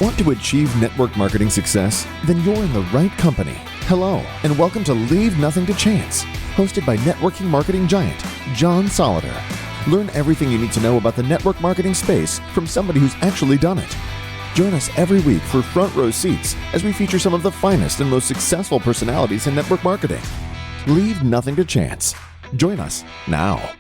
Want to achieve network marketing success? Then you're in the right company. Hello, and welcome to Leave Nothing to Chance, hosted by networking marketing giant John Solleder. Learn everything you need to know about the network marketing space from somebody who's actually done it. Join us every week for front row seats as we feature some of the finest and most successful personalities in network marketing. Leave nothing to chance. Join us now.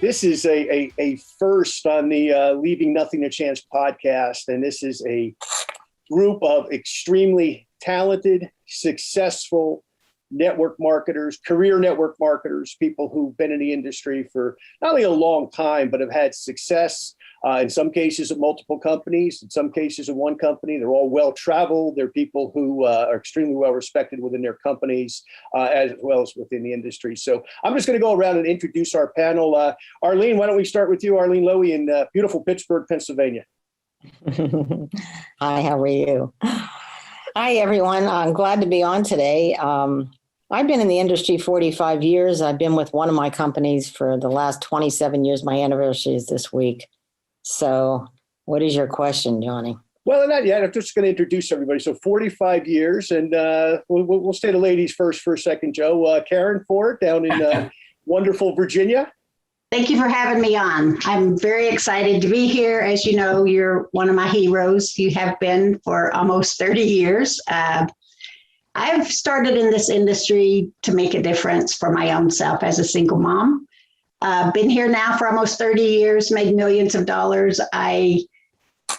This is a first on the Leaving Nothing to Chance podcast, and this is a group of extremely talented, successful network marketers, career network marketers, people who've been in the industry for not only a long time, but have had success in some cases at multiple companies, in some cases at one company. They're all well-traveled. They're people who are extremely well-respected within their companies, as well as within the industry. So I'm just going to go around and introduce our panel. Arlene, why don't we start with you, Arlene Lowy in beautiful Pittsburgh, Pennsylvania. Hi, how are you? Hi, everyone. I'm glad to be on today. I've been in the industry 45 years. I've been with one of my companies for the last 27 years. My anniversary is this week. So what is your question, Johnny? Well, not yet. I'm just going to introduce everybody. So 45 years, and we'll stay to ladies first for a second, Joe. Karen Ford down in wonderful Virginia. Thank you for having me on. I'm very excited to be here. As you know, you're one of my heroes. You have been for almost 30 years. I've started in this industry to make a difference for my own self as a single mom. Been here now for almost 30 years, made millions of dollars. I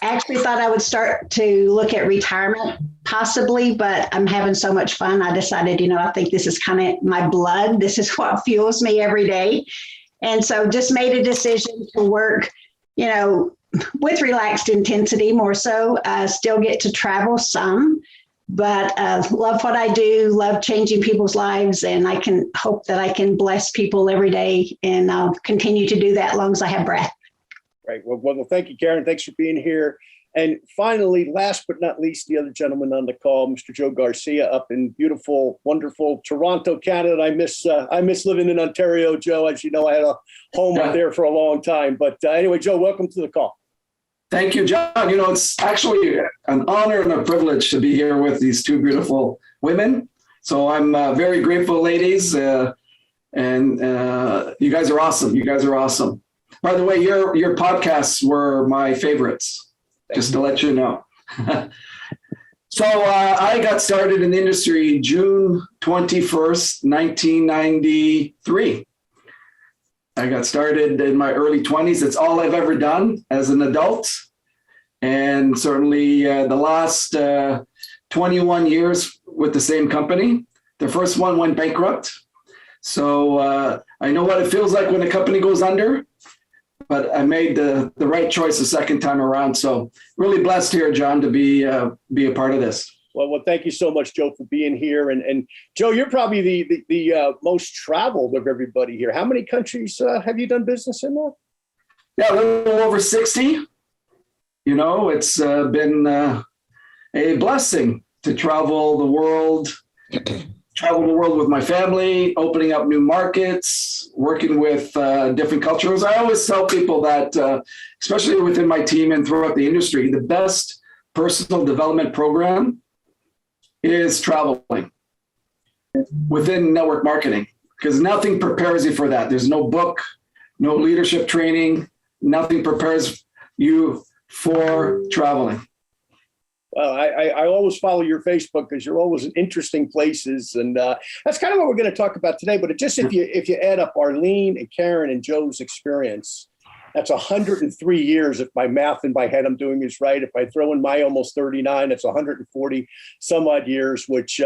actually thought I would start to look at retirement possibly, but I'm having so much fun. I decided, I think this is kind of my blood. This is what fuels me every day. And so just made a decision to work, with relaxed intensity more so, still get to travel some, but love what I do, love changing people's lives. And I can hope that I can bless people every day, and I'll continue to do that as long as I have breath. Right. Well, thank you, Karen. Thanks for being here. And finally, last but not least, the other gentleman on the call, Mr. Joe Garcia, up in beautiful, wonderful Toronto, Canada. I miss living in Ontario, Joe. As you know, I had a home up there for a long time. But anyway, Joe, welcome to the call. Thank you, John. It's actually an honor and a privilege to be here with these two beautiful women. So I'm very grateful, ladies. And you guys are awesome. You guys are awesome. By the way, your podcasts were my favorites, just to let you know. So I got started in the industry June 21st, 1993. I got started in my early 20s. It's all I've ever done as an adult. And certainly the last 21 years with the same company. The first one went bankrupt. So I know what it feels like when a company goes under, but I made the right choice the second time around. So really blessed here, John, to be a part of this. Well, thank you so much, Joe, for being here. And Joe, you're probably the most traveled of everybody here. How many countries have you done business in now? Yeah, a little over 60. It's been a blessing to travel the world with my family, opening up new markets, working with different cultures. I always tell people that, especially within my team and throughout the industry, the best personal development program is traveling within network marketing, because nothing prepares you for that. There's no book, no leadership training, nothing prepares you for traveling. Well, I always follow your Facebook because you're always in interesting places, and that's kind of what we're going to talk about today. But if you add up Arlene and Karen and Joe's experience, that's 103 years. If my math in my head I'm doing is right. If I throw in my almost 39, it's 140 some odd years, which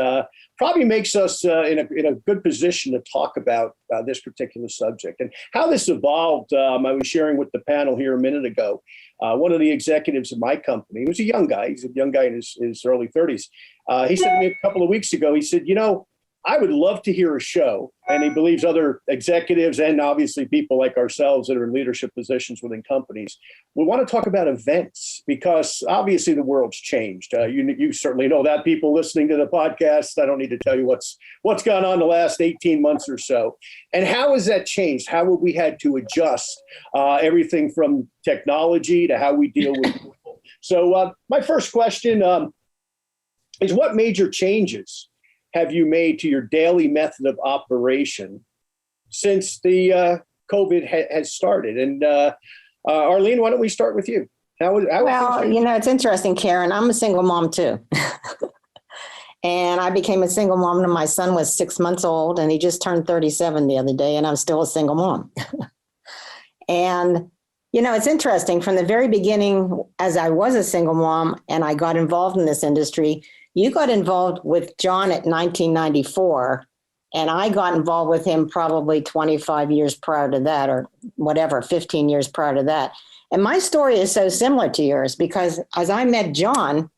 probably makes us in a good position to talk about this particular subject and how this evolved. I was sharing with the panel here a minute ago. One of the executives of my company, he was a young guy. He's a young guy in his early 30s. He said to me a couple of weeks ago, he said, I would love to hear a show, and he believes other executives and obviously people like ourselves that are in leadership positions within companies, we want to talk about events because obviously the world's changed. You certainly know that, people listening to the podcast. I don't need to tell you what's gone on the last 18 months or so. And how has that changed? How have we had to adjust everything from technology to how we deal with people? So my first question is, what major changes have you made to your daily method of operation since the COVID has started? And Arlene, why don't we start with you? It's interesting, Karen. I'm a single mom too. And I became a single mom when my son was 6 months old, and he just turned 37 the other day, and I'm still a single mom. And, it's interesting. From the very beginning, as I was a single mom and I got involved in this industry, you got involved with John at 1994, and I got involved with him probably 25 years prior to that, or whatever, 15 years prior to that. And my story is so similar to yours because as I met John,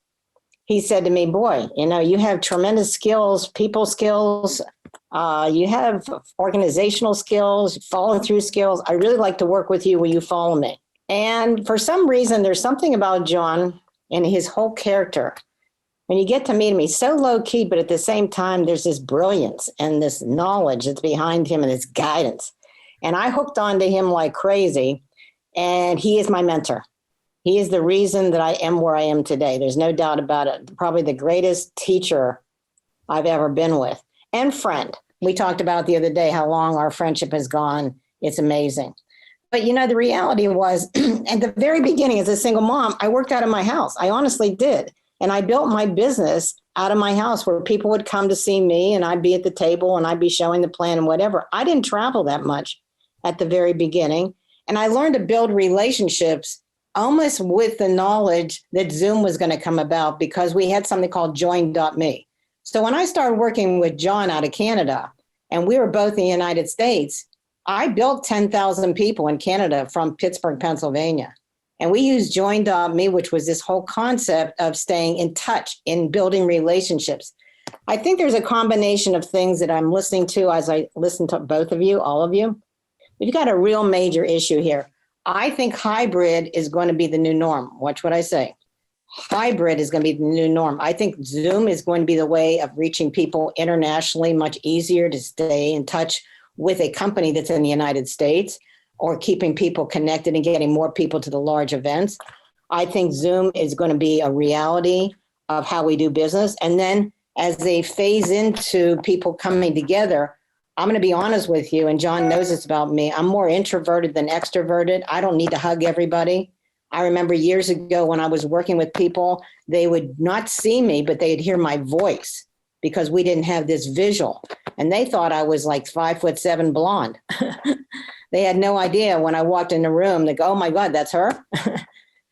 he said to me, boy, you have tremendous skills, people skills, you have organizational skills, follow through skills. I really like to work with you. Will you follow me? And for some reason, there's something about John and his whole character. When you get to meet him, he's so low key, but at the same time, there's this brilliance and this knowledge that's behind him and this guidance. And I hooked onto him like crazy. And he is my mentor. He is the reason that I am where I am today. There's no doubt about it. Probably the greatest teacher I've ever been with and friend. We talked about the other day how long our friendship has gone. It's amazing. But the reality was at the very beginning as a single mom, I worked out of my house. I honestly did. And I built my business out of my house where people would come to see me and I'd be at the table and I'd be showing the plan and whatever. I didn't travel that much at the very beginning. And I learned to build relationships almost with the knowledge that Zoom was going to come about because we had something called join.me. So when I started working with John out of Canada and we were both in the United States, I built 10,000 people in Canada from Pittsburgh, Pennsylvania. And we used join.me, which was this whole concept of staying in touch, in building relationships. I think there's a combination of things that I'm listening to as I listen to both of you, all of you. We've got a real major issue here. I think hybrid is going to be the new norm. Watch what I say. Hybrid is going to be the new norm. I think Zoom is going to be the way of reaching people internationally, much easier to stay in touch with a company that's in the United States, or keeping people connected and getting more people to the large events. I think Zoom is going to be a reality of how we do business. And then as they phase into people coming together, I'm going to be honest with you, and John knows this about me. I'm more introverted than extroverted. I don't need to hug everybody. I remember years ago when I was working with people, they would not see me, but they'd hear my voice because we didn't have this visual. And they thought I was like 5'7" blonde. They had no idea when I walked in the room, they go, oh my God, that's her.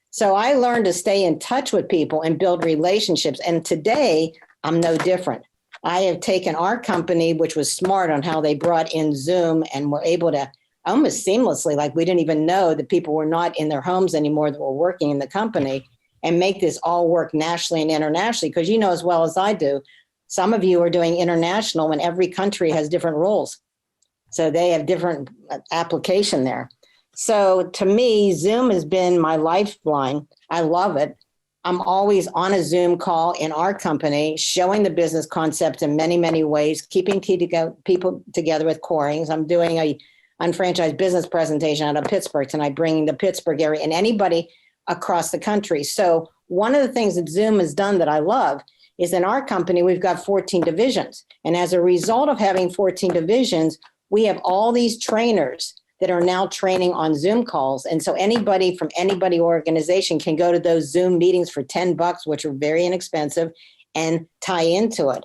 So I learned to stay in touch with people and build relationships. And today I'm no different. I have taken our company, which was smart on how they brought in Zoom and were able to almost seamlessly, like we didn't even know that people were not in their homes anymore that were working in the company, and make this all work nationally and internationally. Because you know as well as I do, some of you are doing international when every country has different rules. So they have different application there. So to me, Zoom has been my lifeline. I love it. I'm always on a Zoom call in our company, showing the business concept in many, many ways, keeping people together with corings. I'm doing a unfranchised business presentation out of Pittsburgh tonight, bringing the Pittsburgh area and anybody across the country. So one of the things that Zoom has done that I love is in our company, we've got 14 divisions. And as a result of having 14 divisions, we have all these trainers that are now training on Zoom calls. And so anybody from anybody organization can go to those Zoom meetings for $10, which are very inexpensive, and tie into it.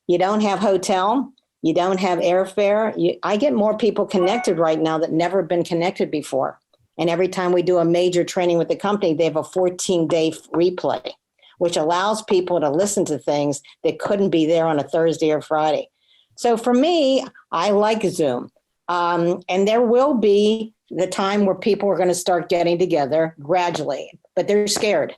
You don't have hotel, you don't have airfare. I get more people connected right now that never been connected before. And every time we do a major training with the company, they have a 14-day replay, which allows people to listen to things that couldn't be there on a Thursday or Friday. So for me, I like Zoom. And there will be the time where people are going to start getting together gradually, but they're scared.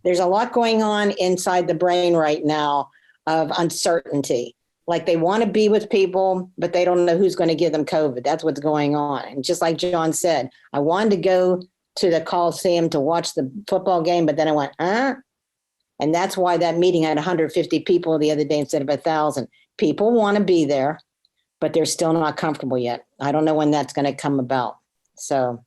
There's a lot going on inside the brain right now of uncertainty. Like they want to be with people, but they don't know who's going to give them COVID. That's what's going on. And just like John said, I wanted to go to the Coliseum to watch the football game, but then I went, And that's why that meeting had 150 people the other day instead of 1,000. People want to be there, but they're still not comfortable yet. I don't know when that's going to come about. So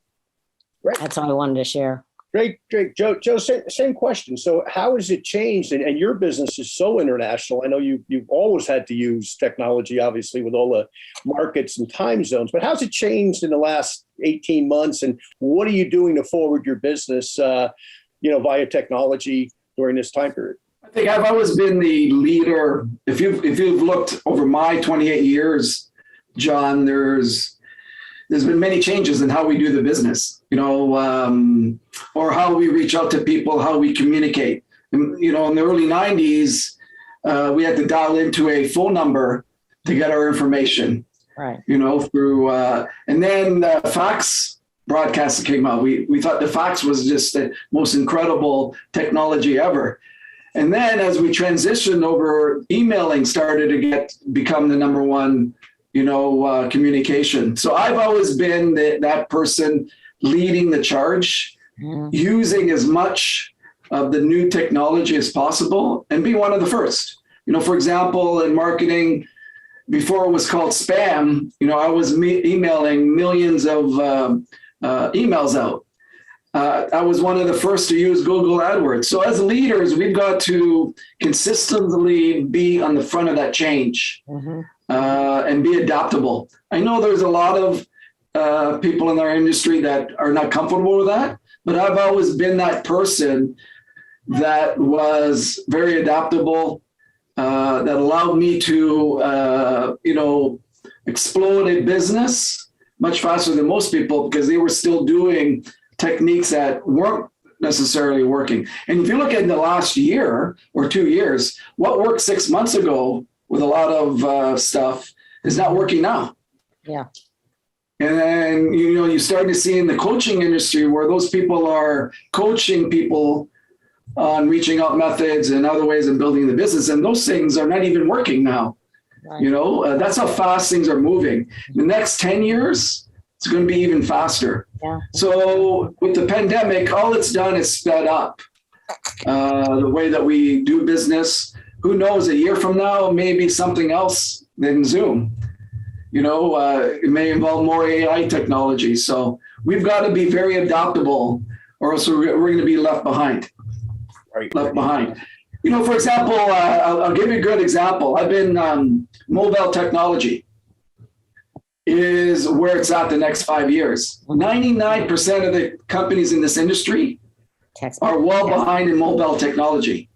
that's all I wanted to share. Great. Joe, same question. So how has it changed? And your business is so international. I know you've always had to use technology, obviously, with all the markets and time zones. But how's it changed in the last 18 months? And what are you doing to forward your business, via technology during this time period? I think I've always been the leader. If you've looked over my 28 years, John, there's been many changes in how we do the business, or how we reach out to people, how we communicate. And, in the early 90s, we had to dial into a phone number to get our information, right? Through, and then the fax broadcast came out. We thought the fax was just the most incredible technology ever. And then as we transitioned over, emailing started to become the number one communication. So I've always been that person leading the charge, using as much of the new technology as possible and be one of the first. For example, in marketing, before it was called spam, I was emailing millions of emails out. I was one of the first to use Google AdWords. So as leaders, we've got to consistently be on the front of that change. And be adaptable. I know there's a lot of people in our industry that are not comfortable with that, but I've always been that person that was very adaptable, that allowed me to, explode a business much faster than most people because they were still doing techniques that weren't necessarily working. And if you look at the last year or 2 years, what worked 6 months ago with a lot of stuff is not working now. Yeah. And then, you start to see in the coaching industry where those people are coaching people on reaching out methods and other ways of building the business. And those things are not even working now. Right. That's how fast things are moving. The next 10 years, it's going to be even faster. Yeah. So with the pandemic, all it's done is sped up the way that we do business. Who knows, a year from now, maybe something else than Zoom. It may involve more AI technology. So we've got to be very adaptable or else we're going to be left behind. Right. Left behind. For example, I'll give you a good example. I've been mobile technology is where it's at the next 5 years. 99% of the companies in this industry are well behind in mobile technology.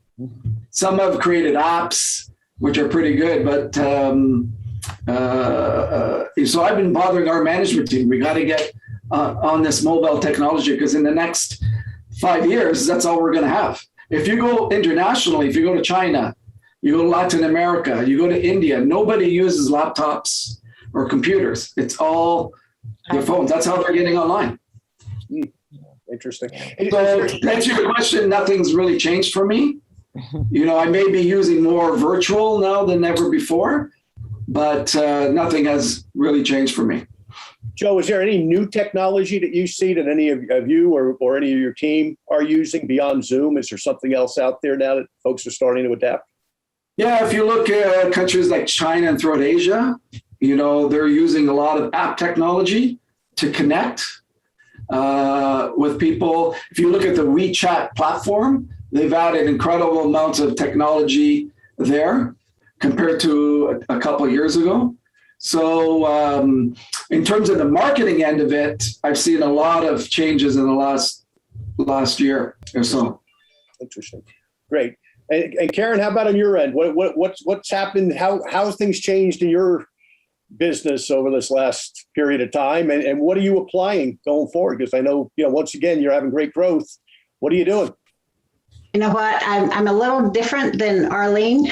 Some have created apps, which are pretty good, but so I've been bothering our management team. We got to get on this mobile technology because in the next 5 years, that's all we're going to have. If you go internationally, if you go to China, you go to Latin America, you go to India, nobody uses laptops or computers. It's all their phones. That's how they're getting online. Interesting. So to answer your question, nothing's really changed for me. I may be using more virtual now than ever before, but nothing has really changed for me. Joe, is there any new technology that you see that any of you or any of your team are using beyond Zoom? Is there something else out there now that folks are starting to adapt? Yeah, if you look at countries like China and throughout Asia, they're using a lot of app technology to connect with people. If you look at the WeChat platform, they've added incredible amounts of technology there compared to a couple of years ago. So in terms of the marketing end of it, I've seen a lot of changes in the last year or so. Interesting. Great. And Karen, how about on your end? What's happened? How's things changed in your business over this last period of time? And what are you applying going forward? Because I know, once again, you're having great growth. What are you doing? You know what? I'm a little different than Arlene.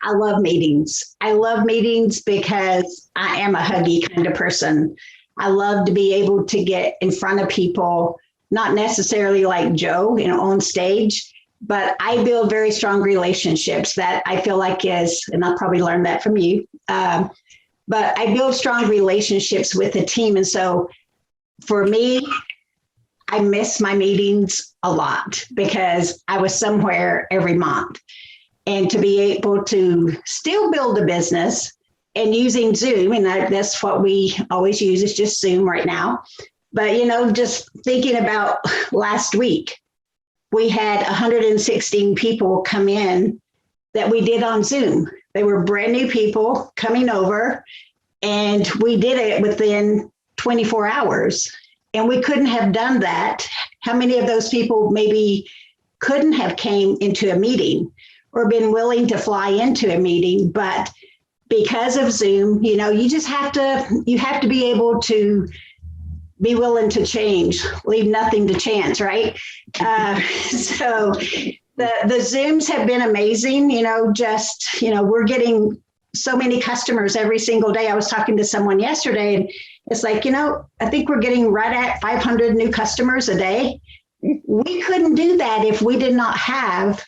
I love meetings. I love meetings because I am a huggy kind of person. I love to be able to get in front of people, not necessarily like Joe, on stage, but I build very strong relationships that I feel like and I'll probably learn that from you. But I build strong relationships with the team. And so for me, I miss my meetings a lot because I was somewhere every month. And to be able to still build a business and using Zoom, and that's what we always use is just Zoom right now. But, just thinking about last week, we had 116 people come in that we did on Zoom. They were brand new people coming over, and we did it within 24 hours. And we couldn't have done that. How many of those people maybe couldn't have came into a meeting or been willing to fly into a meeting? But because of Zoom, you just have to be able to be willing to change, leave nothing to chance, right? So the Zooms have been amazing, we're getting so many customers every single day. I was talking to someone yesterday and it's like, I think we're getting right at 500 new customers a day. We couldn't do that if we did not have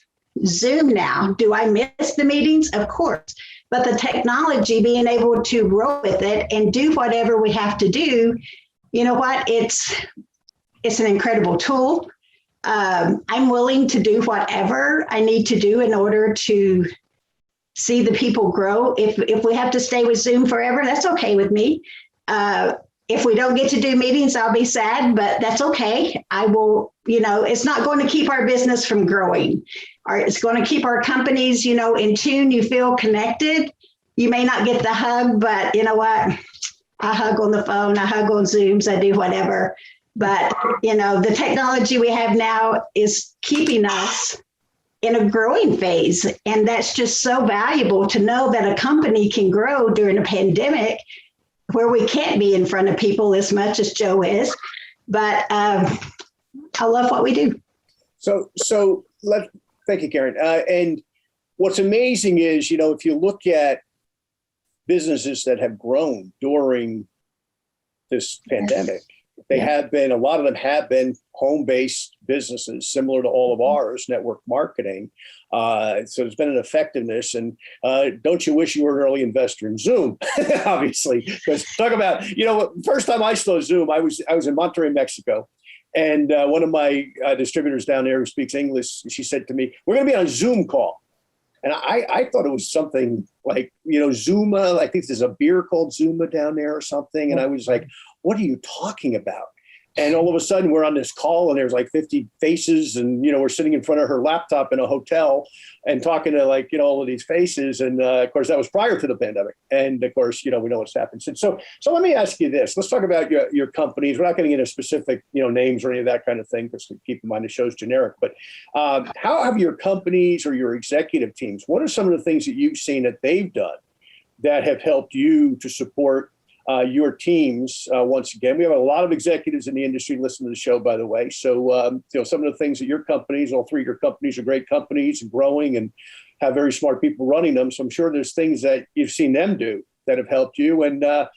Zoom now. Do I miss the meetings? Of course. But the technology, being able to roll with it and do whatever we have to do, you know what? It's an incredible tool. I'm willing to do whatever I need to do in order to see the people grow. If we have to stay with Zoom forever, that's okay with me. If we don't get to do meetings, I'll be sad, but that's okay. I will, it's not going to keep our business from growing. It's going to keep our companies, in tune. You feel connected. You may not get the hug, but you know what? I hug on the phone, I hug on Zooms, I do whatever. But, the technology we have now is keeping us in a growing phase. And that's just so valuable to know that a company can grow during a pandemic where we can't be in front of people as much as Joe is. But I love what we do. So thank you, Karen. And what's amazing is, if you look at businesses that have grown during this pandemic, a lot of them have been home-based businesses, similar to all of ours, network marketing. So there's been an effectiveness. And don't you wish you were an early investor in Zoom, obviously? Because talk about, first time I saw Zoom, I was in Monterrey, Mexico. And one of my distributors down there who speaks English, she said to me, we're going to be on a Zoom call. And I thought it was something like, Zuma, I think there's a beer called Zuma down there or something. And I was like, what are you talking about? And all of a sudden we're on this call and there's like 50 faces and, we're sitting in front of her laptop in a hotel and talking to all of these faces. And of course, that was prior to the pandemic. And of course, we know what's happened since. So let me ask you this. Let's talk about your companies. We're not going to get into specific, names or any of that kind of thing, because keep in mind the show's generic. But how have your companies or your executive teams, what are some of the things that you've seen that they've done that have helped you to support your teams? Once again, we have a lot of executives in the industry listen to the show, by the way. So, some of the things that your companies, all three of your companies are great companies and growing and have very smart people running them. So I'm sure there's things that you've seen them do that have helped you. And Joe,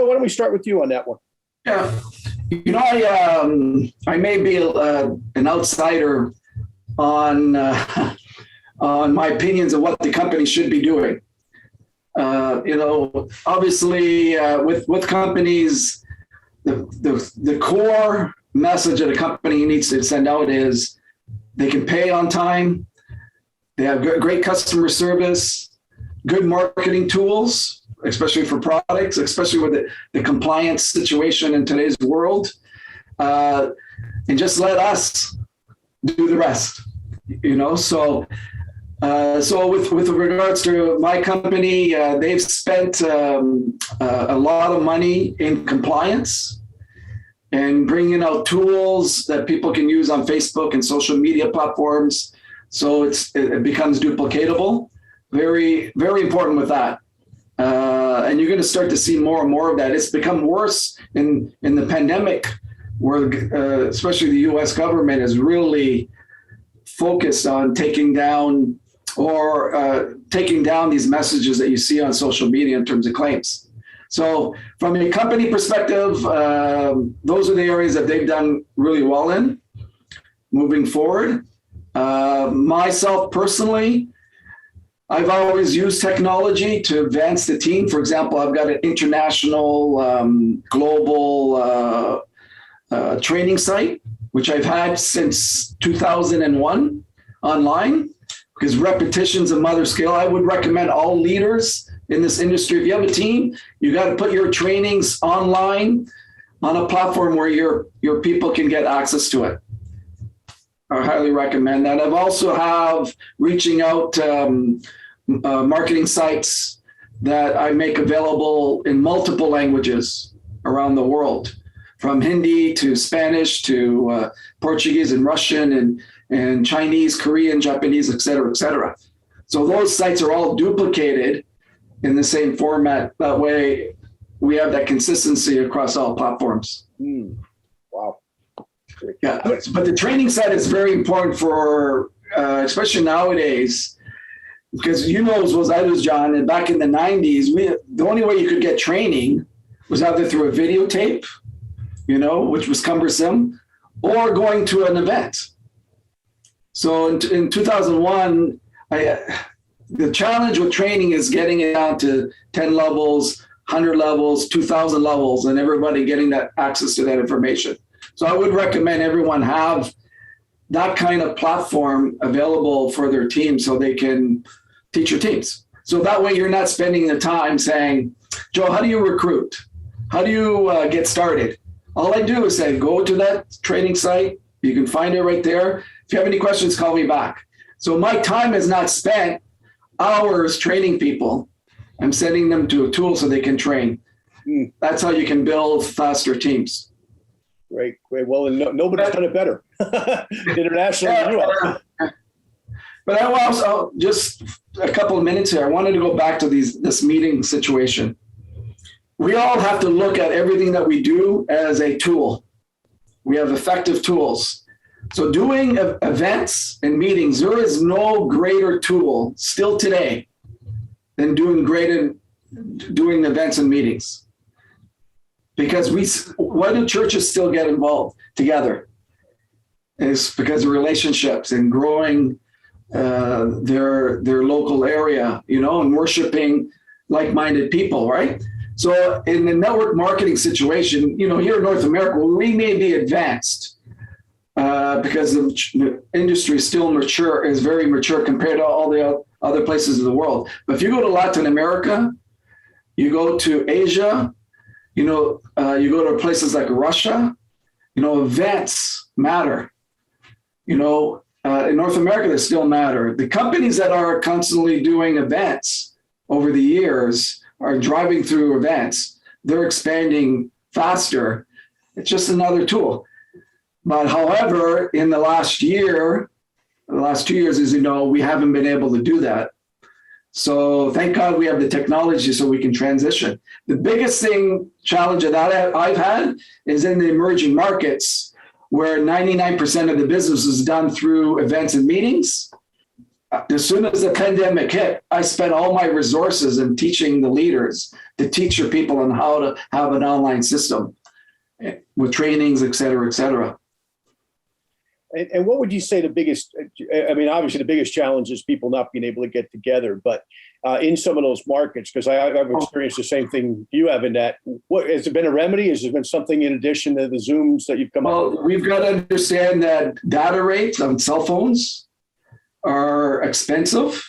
why don't we start with you on that one? Yeah, I may be an outsider on my opinions of what the company should be doing. Obviously with companies, the core message that a company needs to send out is they can pay on time. They have great customer service, good marketing tools, especially for products, especially with the compliance situation in today's world. And just let us do the rest, So with regards to my company, they've spent a lot of money in compliance and bringing out tools that people can use on Facebook and social media platforms. So it becomes duplicatable. Very, very important with that. And you're going to start to see more and more of that. It's become worse in the pandemic, where especially the U.S. government is really focused on taking down these messages that you see on social media in terms of claims. So from a company perspective, those are the areas that they've done really well in moving forward. Myself personally, I've always used technology to advance the team. For example, I've got an international global training site, which I've had since 2001 online, because repetition's a mother skill. I would recommend all leaders in this industry, if you have a team, you got to put your trainings online on a platform where your people can get access to it. I highly recommend that. I've also have reaching out marketing sites that I make available in multiple languages around the world, from Hindi to Spanish to Portuguese and Russian and Chinese, Korean, Japanese, et cetera, et cetera. So those sites are all duplicated in the same format. That way we have that consistency across all platforms. Wow. Yeah, but the training side is very important for, especially nowadays, because you know as well as I was, John, and back in the 90s, the only way you could get training was either through a videotape, which was cumbersome, or going to an event. So in 2001, the challenge with training is getting it down to 10 levels, 100 levels, 2,000 levels, and everybody getting that access to that information. So I would recommend everyone have that kind of platform available for their team so they can teach your teams. So that way you're not spending the time saying, Joe, how do you recruit? How do you get started? All I do is say, go to that training site. You can find it right there. If you have any questions, call me back. So my time is not spent hours training people. I'm sending them to a tool so they can train. That's how you can build faster teams. Great. Well, and nobody's done it better internationally than you are. But I also, just a couple of minutes here, I wanted to go back to this meeting situation. We all have to look at everything that we do as a tool. We have effective tools. So doing events and meetings, there is no greater tool still today than doing events and meetings. Because why do churches still get involved together? It's because of relationships and growing their local area, and worshiping like-minded people, right? So in the network marketing situation, here in North America, we may be advanced because the industry is still mature, is very mature compared to all the other places in the world. But if you go to Latin America, you go to Asia, you go to places like Russia, events matter. In North America, they still matter. The companies that are constantly doing events over the years are driving through events. They're expanding faster. It's just another tool. But however, in the last 2 years, as you know, we haven't been able to do that. So thank God we have the technology so we can transition. The biggest challenge that I've had is in the emerging markets, where 99% of the business is done through events and meetings. As soon as the pandemic hit, I spent all my resources in teaching the leaders to teach your people on how to have an online system with trainings, et cetera, et cetera. And what would you say the biggest, obviously the biggest challenge is people not being able to get together, but in some of those markets, because I've experienced the same thing you have in that, has there been a remedy? Has there been something in addition to the Zooms that you've come up with? Well, we've got to understand that data rates on cell phones are expensive,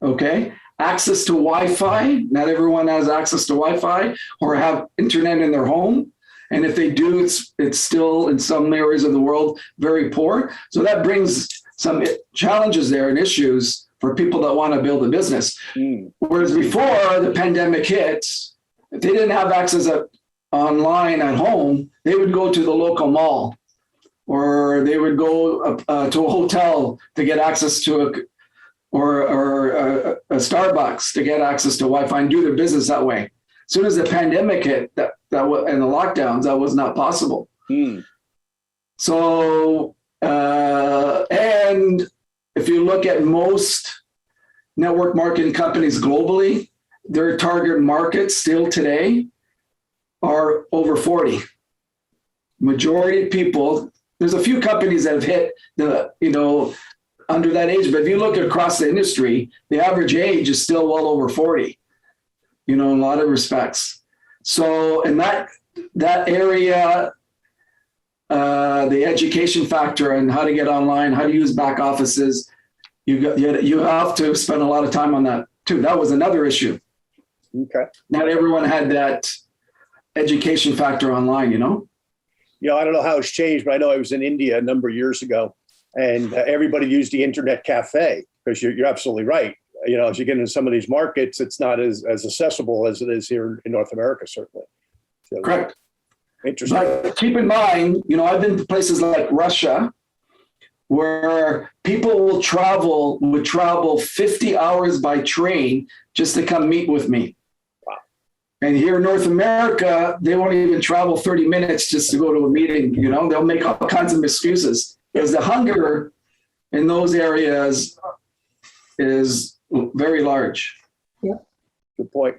okay? Access to Wi-Fi, not everyone has access to Wi-Fi or have internet in their home. And if they do, it's still in some areas of the world very poor. So that brings some challenges there and issues for people that want to build a business. Whereas before the pandemic hit, if they didn't have access online at home, they would go to the local mall, or they would go to a hotel to get access to a Starbucks to get access to Wi-Fi and do their business that way. As soon as the pandemic hit, and the lockdowns, that was not possible. So, and if you look at most network marketing companies globally, their target markets still today are over 40. Majority of people, there's a few companies that have hit under that age. But if you look across the industry, the average age is still well over 40, in a lot of respects. So in that area, the education factor and how to get online, how to use back offices, you have to spend a lot of time on that too. That was another issue. Okay. Not everyone had that education factor online, I don't know how it's changed, but I know I was in India a number of years ago, and everybody used the internet cafe, because you're absolutely right. As you get into some of these markets, it's not as accessible as it is here in North America, certainly. So, correct. Interesting. But keep in mind, I've been to places like Russia where people would travel 50 hours by train just to come meet with me. Wow. And here in North America, they won't even travel 30 minutes just to go to a meeting. They'll make all kinds of excuses, because the hunger in those areas is very large. Yeah. Good point.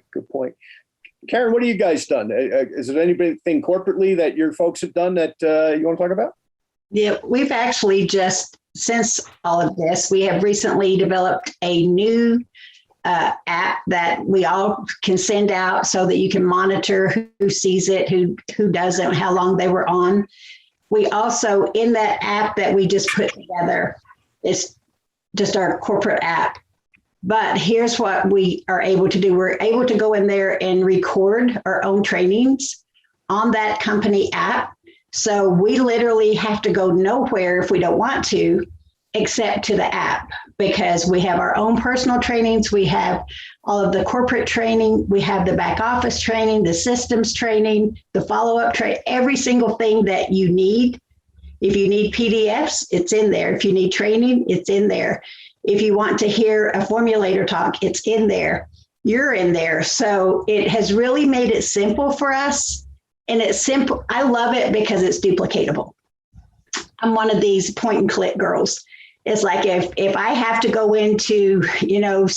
Karen, what have you guys done? Is there anything corporately that your folks have done that you want to talk about? Yeah, we've actually just, since all of this, we have recently developed a new app that we all can send out so that you can monitor who sees it, who doesn't, how long they were on. We also, in that app that we just put together, it's just our corporate app. But here's what we are able to do. We're able to go in there and record our own trainings on that company app. So we literally have to go nowhere if we don't want to, except to the app, because we have our own personal trainings. We have all of the corporate training. We have the back office training, the systems training, the follow-up training, every single thing that you need. If you need PDFs, it's in there. If you need training, it's in there. If you want to hear a formulator talk, it's in there. You're in there. So it has really made it simple for us. And it's simple. I love it because it's duplicatable. I'm one of these point and click girls. It's like if I have to go into,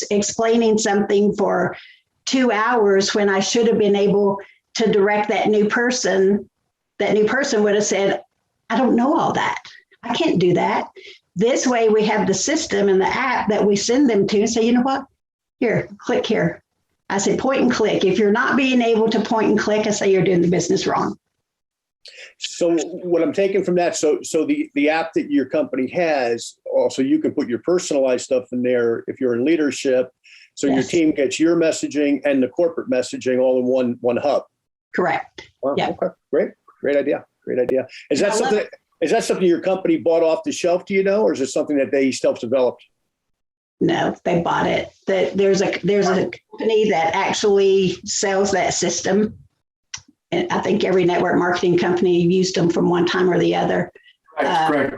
explaining something for 2 hours when I should have been able to direct that new person would have said, I don't know all that. I can't do that. This way we have the system and the app that we send them to and say, you know what? Here, click here. I say point and click. If you're not being able to point and click, I say you're doing the business wrong. So what I'm taking from that, so the app that your company has, also you can put your personalized stuff in there if you're in leadership. So yes. Your team gets your messaging and the corporate messaging all in one hub. Correct. Wow. Yeah. Okay. Great idea. Is that something your company bought off the shelf, do you know, or is it something that they self-developed? No, they bought it. There's a company that actually sells that system. And I think every network marketing company used them from one time or the other. Right.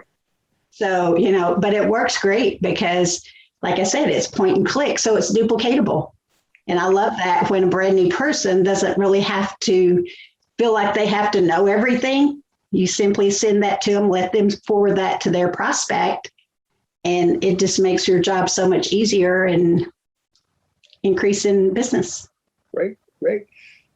So, but it works great because, like I said, it's point and click. So it's duplicatable. And I love that when a brand new person doesn't really have to feel like they have to know everything. You simply send that to them, let them forward that to their prospect. And it just makes your job so much easier and increase in business. Great.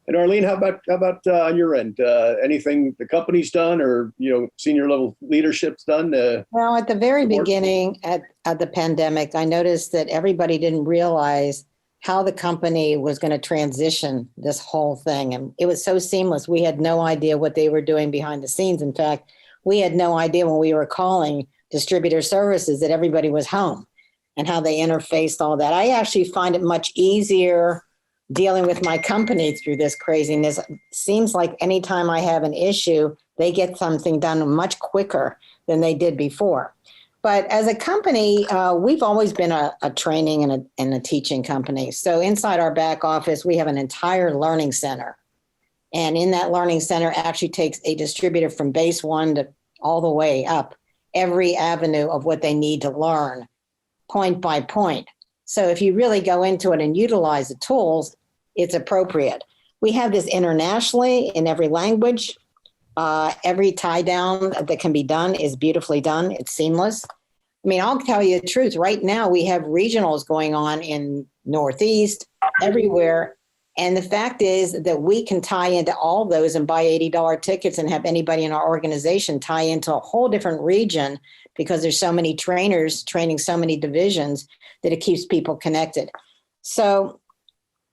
And Arlene, how about on your end? Anything the company's done or, senior level leadership's done? Well, at the very beginning of the pandemic, I noticed that everybody didn't realize how the company was going to transition this whole thing. And it was so seamless. We had no idea what they were doing behind the scenes. In fact, we had no idea when we were calling distributor services that everybody was home and how they interfaced all that. I actually find it much easier dealing with my company through this craziness. Seems like anytime I have an issue, they get something done much quicker than they did before. But as a company, we've always been a training and a teaching company. So inside our back office, we have an entire learning center. And in that learning center actually takes a distributor from base one to all the way up, every avenue of what they need to learn, point by point. So if you really go into it and utilize the tools, it's appropriate. We have this internationally in every language. Every tie down that can be done is beautifully done. It's seamless. I mean, I'll tell you the truth. Right now, we have regionals going on in Northeast, everywhere. And the fact is that we can tie into all those and buy $80 tickets and have anybody in our organization tie into a whole different region, because there's so many trainers training so many divisions that it keeps people connected. So,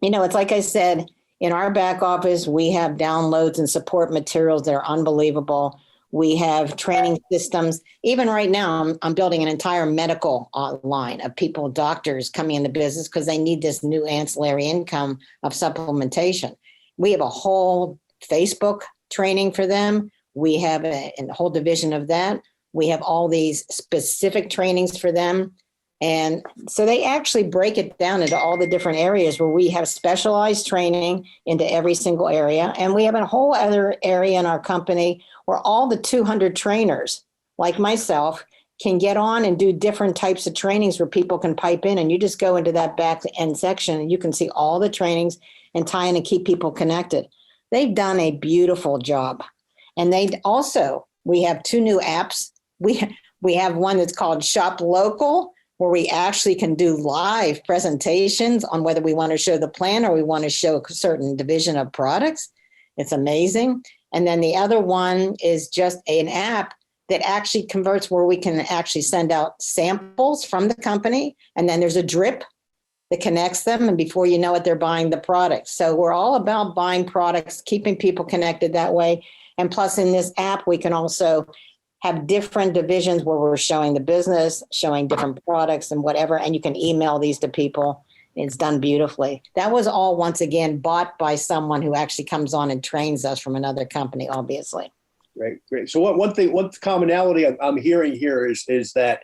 it's like I said, in our back office, we have downloads and support materials that are unbelievable. We have training systems. Even right now, I'm building an entire medical line of people, doctors coming into business because they need this new ancillary income of supplementation. We have a whole Facebook training for them. We have a whole division of that. We have all these specific trainings for them. And so they actually break it down into all the different areas where we have specialized training into every single area. And we have a whole other area in our company where all the 200 trainers, like myself, can get on and do different types of trainings where people can pipe in. And you just go into that back end section and you can see all the trainings and tie in and keep people connected. They've done a beautiful job. And we have 2 new apps. We have one that's called Shop Local, where we actually can do live presentations on whether we want to show the plan or we want to show a certain division of products. It's amazing. And then the other one is just an app that actually converts where we can actually send out samples from the company. And then there's a drip that connects them. And before you know it, they're buying the product. So we're all about buying products, keeping people connected that way. And plus in this app, we can also have different divisions where we're showing the business, showing different products and whatever, and you can email these to people. It's done beautifully. That was all, once again, bought by someone who actually comes on and trains us from another company, obviously. Great. So one commonality I'm hearing here is that,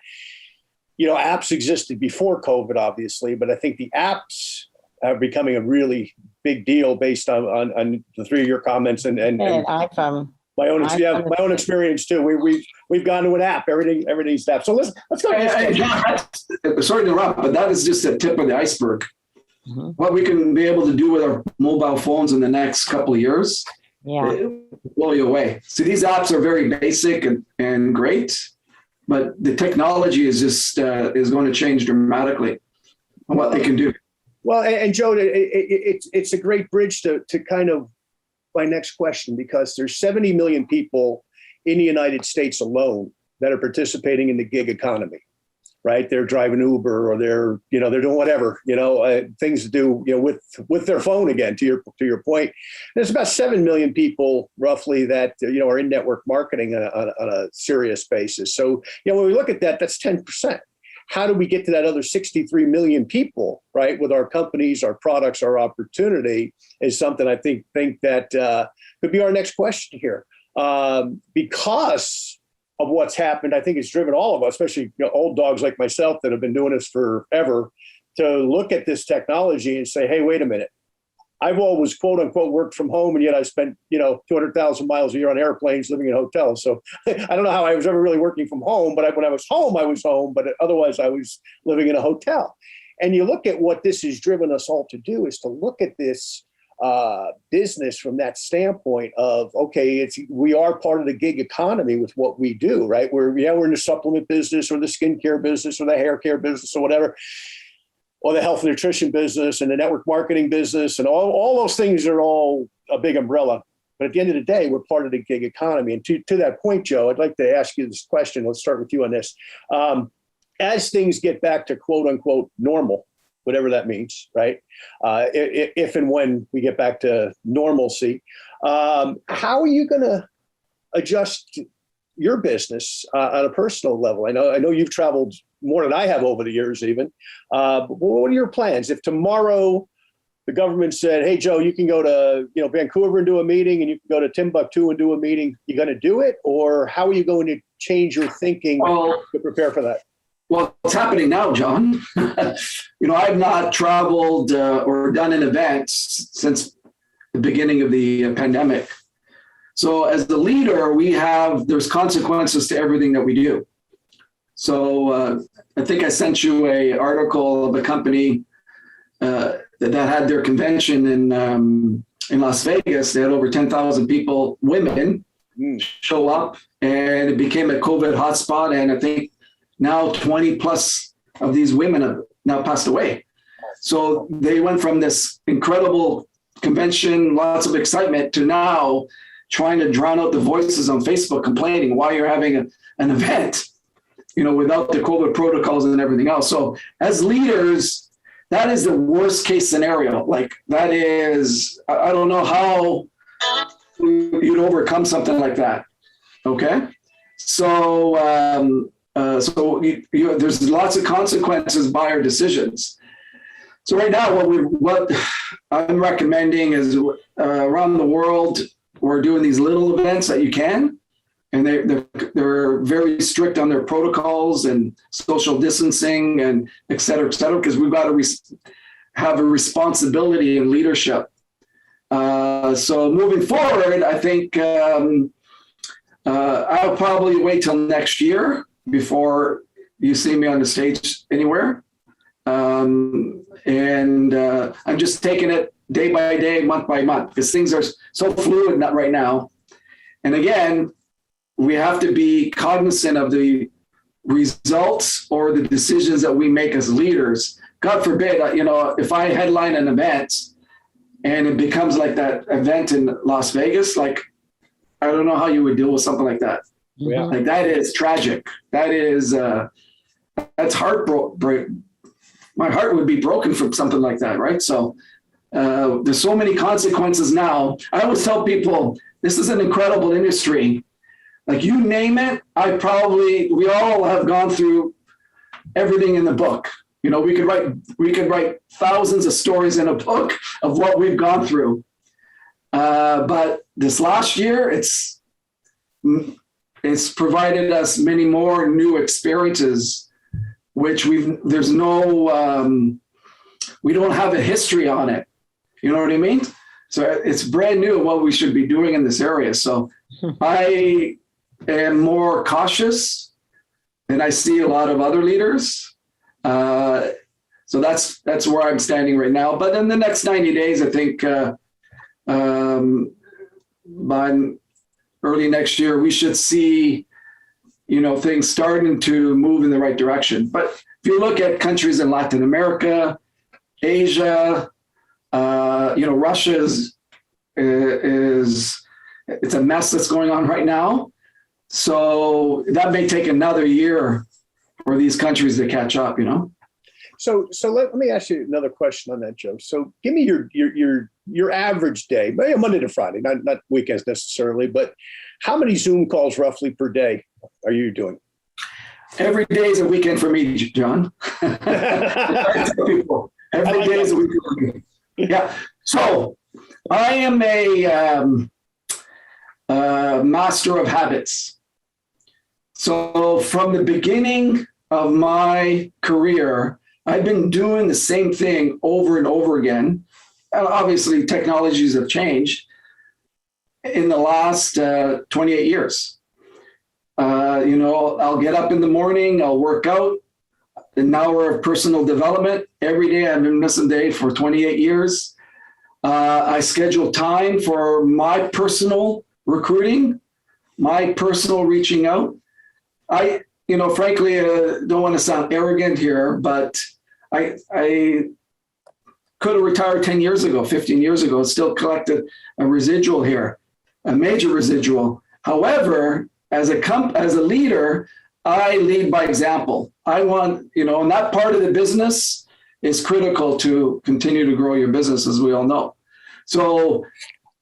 apps existed before COVID, obviously, but I think the apps are becoming a really big deal based on the 3 of your comments and my own experience too. We've gone to an app. Everything's app. So let's go. Sorry to interrupt, but that is just the tip of the iceberg. Mm-hmm. What we can be able to do with our mobile phones in the next couple of years, it will blow you away. So these apps are very basic and great, but the technology is just is going to change dramatically on what they can do. Well, and Joe, it's a great bridge to kind of my next question, because there's 70 million people in the United States alone that are participating in the gig economy, right? They're driving Uber or they're doing whatever, things to do, with their phone again, to your point. There's about 7 million people roughly that, are in network marketing on a serious basis. So, when we look at that, that's 10%. How do we get to that other 63 million people, right? With our companies, our products, our opportunity is something I think that could be our next question here. Because of what's happened, I think it's driven all of us, especially old dogs like myself that have been doing this forever, to look at this technology and say, hey, wait a minute. I've always, quote unquote, worked from home, and yet I spent, 200,000 miles a year on airplanes, living in hotels. So I don't know how I was ever really working from home, but when I was home, but otherwise I was living in a hotel. And you look at what this has driven us all to do is to look at this business from that standpoint of, okay, we are part of the gig economy with what we do, right? We're in the supplement business or the skincare business or the hair care business or whatever, or the health and nutrition business and the network marketing business, and all those things are all a big umbrella. But at the end of the day, we're part of the gig economy. And to that point, Joe, I'd like to ask you this question. Let's start with you on this. As things get back to quote unquote normal, whatever that means, right? If and when we get back to normalcy, how are you going to adjust your business on a personal level? I know you've traveled more than I have over the years even. But what are your plans? If tomorrow the government said, hey, Joe, you can go to Vancouver and do a meeting and you can go to Timbuktu and do a meeting, you going to do it? Or how are you going to change your thinking to prepare for that? Well, it's happening now, John. I've not traveled or done an event since the beginning of the pandemic. So as the leader, there's consequences to everything that we do. So I think I sent you an article of a company that had their convention in Las Vegas. They had over 10,000 people, women, show up, and it became a COVID hotspot. And I think now 20 plus of these women have now passed away. So they went from this incredible convention, lots of excitement, to now trying to drown out the voices on Facebook complaining why you're having an event, without the COVID protocols and everything else. So as leaders, that is the worst case scenario. Like that is, I don't know how you'd overcome something like that. Okay. So, there's lots of consequences by our decisions. So right now, what I'm recommending is around the world, we're doing these little events that you can, and they're very strict on their protocols and social distancing and et cetera, because we've got to have a responsibility in leadership. So moving forward, I think I'll probably wait till next year before you see me on the stage anywhere. I'm just taking it day by day, month by month, because things are so fluid right now. And again, we have to be cognizant of the results or the decisions that we make as leaders. God forbid, if I headline an event and it becomes like that event in Las Vegas, like, I don't know how you would deal with something like that. Yeah. Like that is tragic. That is, that's heartbreak. My heart would be broken from something like that, right? So there's so many consequences now. I always tell people, this is an incredible industry. Like you name it, we all have gone through everything in the book. We could write thousands of stories in a book of what we've gone through. But this last year, it's provided us many more new experiences, which we don't have a history on it. You know what I mean? So it's brand new what we should be doing in this area. So I am more cautious than I see a lot of other leaders. So that's where I'm standing right now. But in the next 90 days, I think by early next year, we should see, things starting to move in the right direction. But if you look at countries in Latin America, Asia, Russia it's a mess that's going on right now. So that may take another year for these countries to catch up, So let me ask you another question on that, Joe. So give me your average day, Monday to Friday, not weekends necessarily, but how many Zoom calls roughly per day are you doing? Every day is a weekend for me, John. I tell people, every day is a weekend for me. Yeah. So I am a master of habits. So from the beginning of my career, I've been doing the same thing over and over again. And obviously, technologies have changed in the last 28 years. I'll get up in the morning, I'll work out, an hour of personal development every day. I've been missing day for 28 years. I schedule time for my personal recruiting, my personal reaching out. I frankly, don't want to sound arrogant here, but I could have retired 10 years ago, 15 years ago, and still collected a residual here, a major residual. However, as a leader, I lead by example. I want, and that part of the business is critical to continue to grow your business, as we all know. So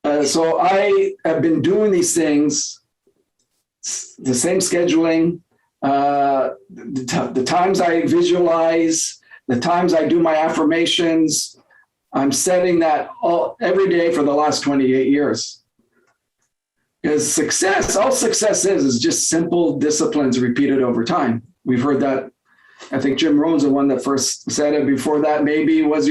I have been doing these things, the same scheduling, the times I visualize, the times I do my affirmations. I'm setting that every day for the last 28 years. Because all success is just simple disciplines repeated over time. We've heard that. I think Jim Rohn's the one that first said it. Before that, maybe was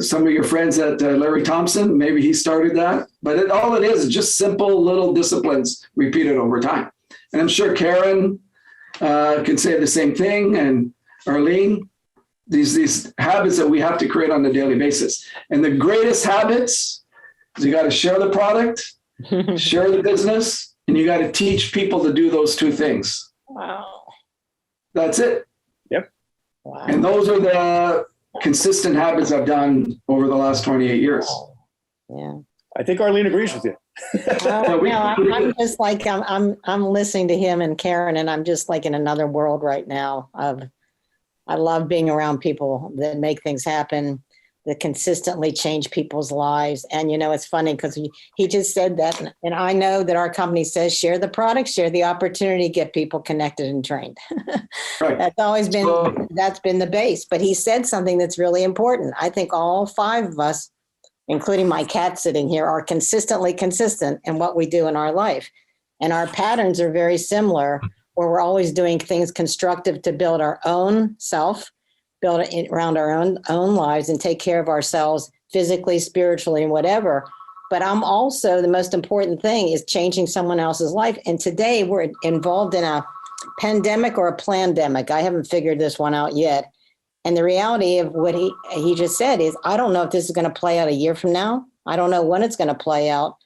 some of your friends at Larry Thompson. Maybe he started that. But all it is just simple little disciplines repeated over time. And I'm sure Karen can say the same thing, and Arlene. These habits that we have to create on a daily basis. And the greatest habits is you got to share the product, share the business, and you got to teach people to do those two things. Wow. That's it. Wow. And those are consistent habits I've done over the last 28 years. Yeah. I think Arlene agrees with you. I'm just like, I'm listening to him and Karen, and I'm just like in another world right now. I love being around people that make things happen, that consistently change people's lives. And, it's funny because he just said that. And I know that our company says, share the product, share the opportunity, get people connected and trained. Right. That's been the base. But he said something that's really important. I think all 5 of us, including my cat sitting here, are consistently consistent in what we do in our life. And our patterns are very similar, where we're always doing things constructive to build our own self, build it around our own lives, and take care of ourselves physically, spiritually, and whatever. But I'm also, the most important thing is changing someone else's life. And today we're involved in a pandemic or a plandemic. I haven't figured this one out yet. And the reality of what he just said is, I don't know if this is going to play out a year from now. I don't know when it's going to play out.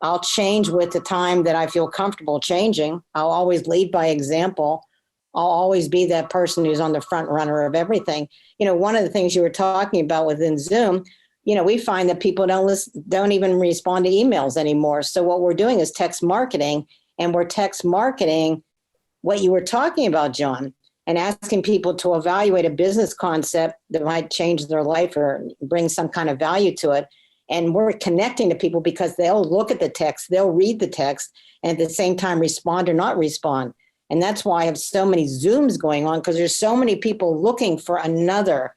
I'll change with the time that I feel comfortable changing. I'll always lead by example. I'll always be that person who's on the front runner of everything. One of the things you were talking about within Zoom, we find that people don't even respond to emails anymore. So what we're doing is text marketing, and we're text marketing what you were talking about, John, and asking people to evaluate a business concept that might change their life or bring some kind of value to it. And we're connecting to people because they'll look at the text, they'll read the text, and at the same time respond or not respond. And that's why I have so many Zooms going on, because there's so many people looking for another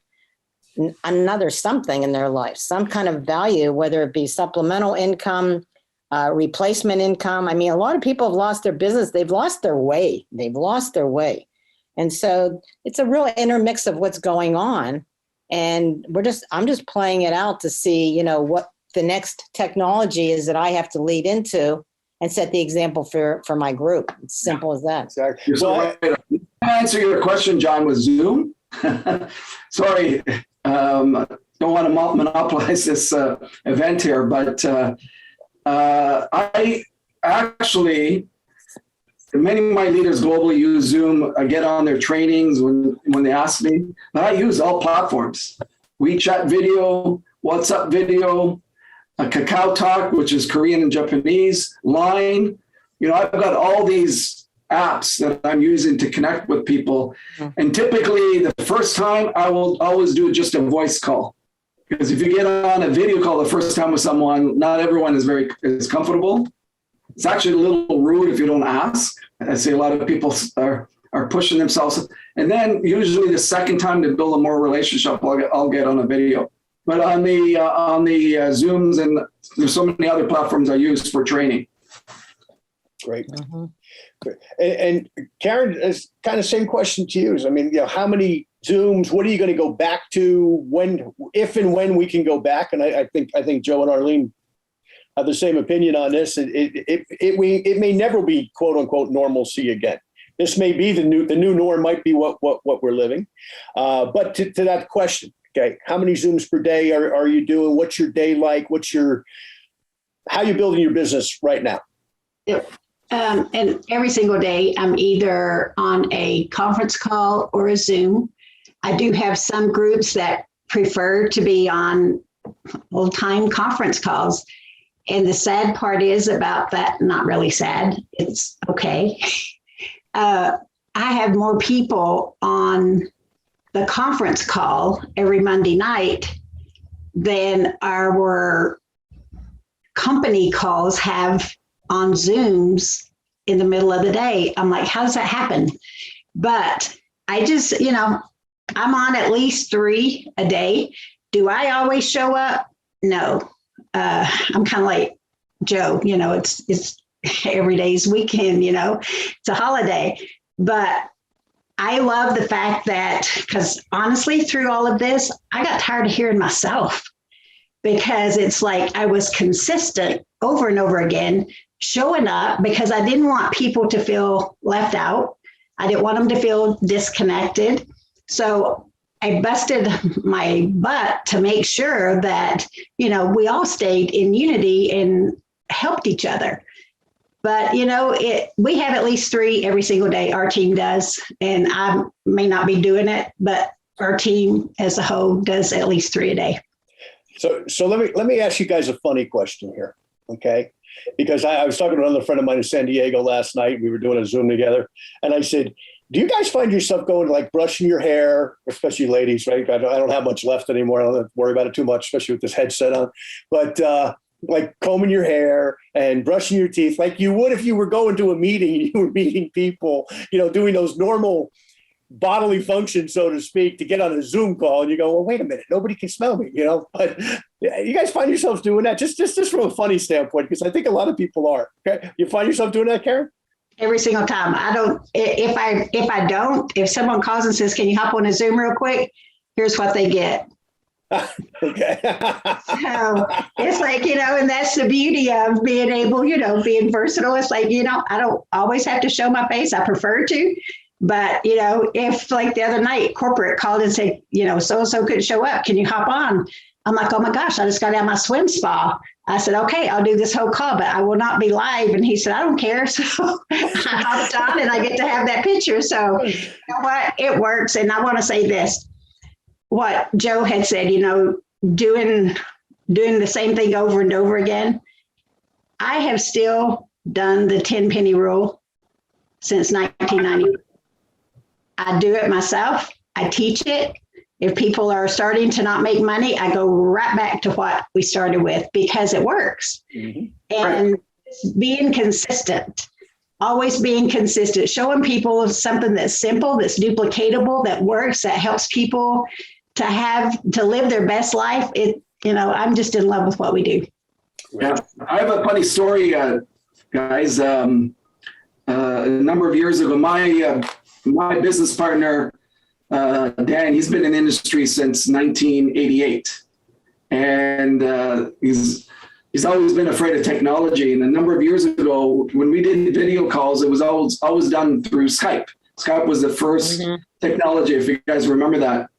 something in their life, some kind of value, whether it be supplemental income, replacement income. I mean, a lot of people have lost their business. They've lost their way. And so it's a real intermix of what's going on. And I'm just playing it out to see, what the next technology is that I have to lead into and set the example for my group. It's simple as that. Exactly. You're so right. To answer your question, John, with Zoom. Sorry, don't want to monopolize this event here, but I actually, many of my leaders globally use Zoom. I get on their trainings when they ask me, but I use all platforms. WeChat video, WhatsApp video, Kakao Talk, which is Korean and Japanese, Line. I've got all these apps that I'm using to connect with people. And typically the first time I will always do just a voice call. Because if you get on a video call the first time with someone, not everyone is comfortable. It's actually a little rude if you don't ask. I see a lot of people are pushing themselves. And then usually the second time to build a more relationship, I'll get on a video. But on the Zooms, and there's so many other platforms I use for training. Great. Mm-hmm. Great. And Karen, it's kind of same question to you. I mean, how many Zooms? What are you going to go back to? If and when we can go back? And I think Joe and Arlene have the same opinion on this. It may never be quote unquote normalcy again. This may be the new norm. Might be what we're living. But to that question, okay, how many Zooms per day are you doing? What's your day like? How are you building your business right now? Yep. And every single day, I'm either on a conference call or a Zoom. I do have some groups that prefer to be on old-time conference calls. And the sad part is about that, not really sad, it's okay. I have more people on the conference call every Monday night than our company calls have on Zooms in the middle of the day. I'm like, how does that happen? But I just, I'm on at least 3 a day. Do I always show up? No. I'm kind of like Joe, it's every day's weekend, it's a holiday. But I love the fact that, because honestly, through all of this, I got tired of hearing myself, because it's like I was consistent over and over again, showing up, because I didn't want people to feel left out. I didn't want them to feel disconnected. So I busted my butt to make sure that, we all stayed in unity and helped each other. But, we have at least 3 every single day. Our team does, and I may not be doing it, but our team as a whole does at least 3 a day. So let me ask you guys a funny question here, okay? Because I was talking to another friend of mine in San Diego last night. We were doing a Zoom together, and I said, do you guys find yourself going like brushing your hair, especially ladies, right? I don't have much left anymore. I don't have to worry about it too much, especially with this headset on. But like combing your hair and brushing your teeth like you would if you were going to a meeting, you were meeting people, doing those normal bodily functions, so to speak, to get on a Zoom call, and you go, well, wait a minute, nobody can smell me, But you guys find yourselves doing that just from a funny standpoint, because I think a lot of people are. Okay, you find yourself doing that, Karen? Every single time. I don't. If someone calls and says, "Can you hop on a Zoom real quick?" Here's what they get. Okay. So it's like, and that's the beauty of being able, being versatile. It's like, I don't always have to show my face. I prefer to. But, if like the other night, corporate called and said, so-and-so couldn't show up, can you hop on? I'm like, oh my gosh, I just got out of my swim spa. I said, okay, I'll do this whole call, but I will not be live. And he said, I don't care. So I hopped on and I get to have that picture. So you know what? It works. And I want to say this, what Joe had said, doing the same thing over and over again. I have still done the 10 penny rule since 1990. I do it myself. I teach it. If people are starting to not make money, I go right back to what we started with because it works. Mm-hmm. And being consistent, always being consistent, showing people something that's simple, that's duplicatable, that works, that helps people to live their best life. I'm just in love with what we do. Yeah, I have a funny story, guys. A number of years ago, my business partner, Dan, he's been in the industry since 1988. And he's always been afraid of technology. And a number of years ago, when we did video calls, it was always done through Skype. Skype was the first technology, if you guys remember that.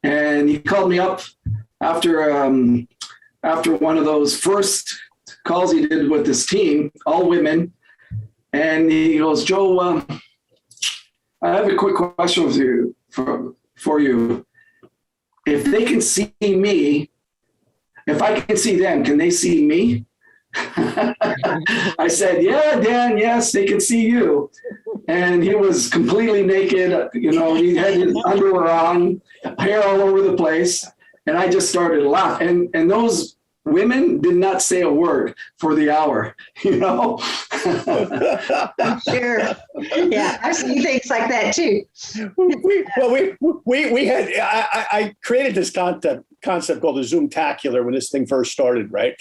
And he called me up after one of those first calls he did with his team, all women. And he goes, Joe, I have a quick question for you. If they can see me, if I can see them, can they see me? I said, yeah, Dan, yes, they can see you. And he was completely naked. He had his underwear on, hair all over the place. And I just started laughing. And those women did not say a word for the hour, Sure. Yeah, I've seen things like that too. We had, I created this concept called the Zoom-tacular when this thing first started, right?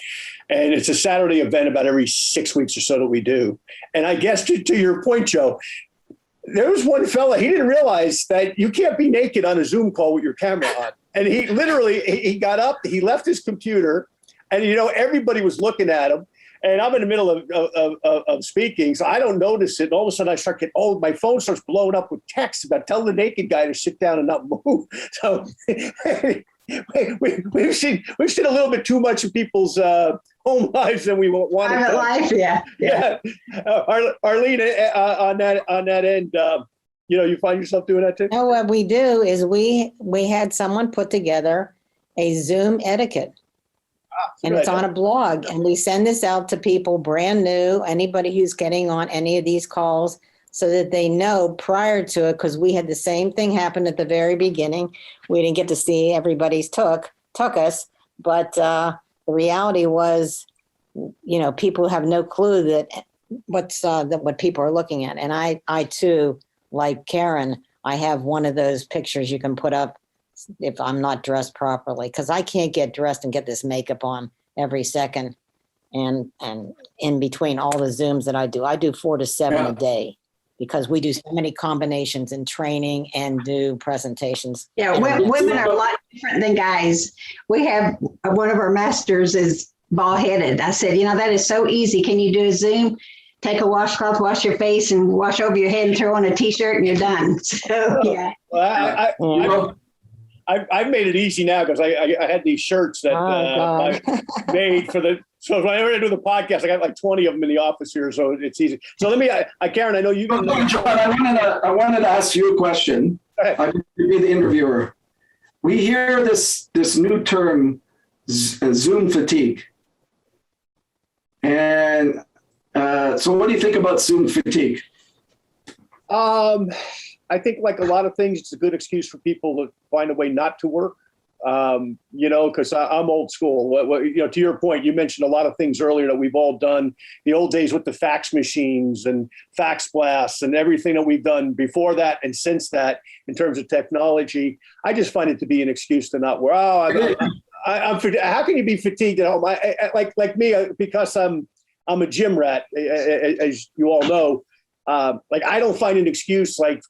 And it's a Saturday event about every 6 weeks or so that we do. And I guess to your point, Joe, there was one fella, he didn't realize that you can't be naked on a Zoom call with your camera on. And he got up, he left his computer, and everybody was looking at him. And I'm in the middle of speaking, so I don't notice it. And all of a sudden I start getting, my phone starts blowing up with texts about telling the naked guy to sit down and not move. So we've seen a little bit too much of people's home lives than we want to. Life, yeah. Arlene, on that end, you find yourself doing that too? No, what we do is we had someone put together a Zoom etiquette. And it's on a blog, and we send this out to people brand new, anybody who's getting on any of these calls, so that they know prior to it, because we had the same thing happen at the very beginning. We didn't get to see everybody's took us, but the reality was, people have no clue that what people are looking at. And I too, like Karen, I have one of those pictures you can put up if I'm not dressed properly, because I can't get dressed and get this makeup on every second. And in between all the Zooms that I do 4 to 7 a day, because we do so many combinations in training and do presentations. Yeah, women are a lot different than guys. We have one of our masters is bald-headed. I said, that is so easy. Can you do a Zoom? Take a washcloth, wash your face, and wash over your head and throw on a T-shirt, and you're done. So, yeah. Well, I've made it easy now because I had these shirts that I made for the. So whenever I do the podcast, I got like 20 of them in the office here, so it's easy. So let me, Karen, I know you. John, I wanted to ask you a question. I could be the interviewer. we hear this new term, Zoom fatigue. And so what do you think about Zoom fatigue? I think like a lot of things, it's a good excuse for people to find a way not to work. Because I'm old school. To your point, you mentioned a lot of things earlier that we've all done. The old days with the fax machines and fax blasts and everything that we've done before that and since that in terms of technology. I just find it to be an excuse to not work. How can you be fatigued at home? Like me, because I'm a gym rat, as you all know. I don't find an excuse like